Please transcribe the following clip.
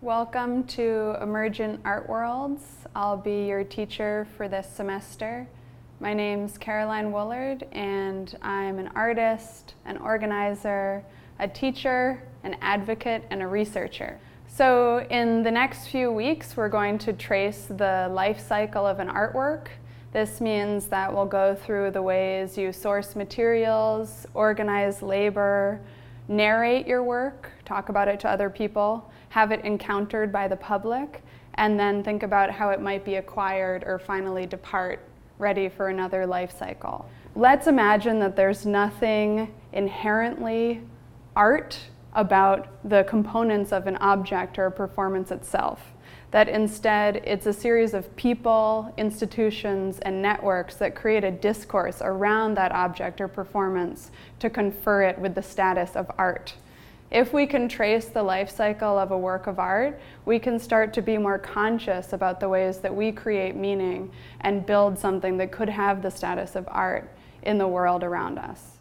Welcome to Emergent Art Worlds. I'll be your teacher for this semester. My name's Caroline Woolard, and I'm an artist, an organizer, a teacher, an advocate, and a researcher. So in the next few weeks, we're going to trace the life cycle of an artwork. This means that we'll go through the ways you source materials, organize labor, narrate your work, talk about it to other people, have it encountered by the public, and then think about how it might be acquired or finally depart, ready for another life cycle. Let's imagine that there's nothing inherently art about the components of an object or a performance itself. That instead it's a series of people, institutions, and networks that create a discourse around that object or performance to confer it with the status of art. If we can trace the life cycle of a work of art, we can start to be more conscious about the ways that we create meaning and build something that could have the status of art in the world around us.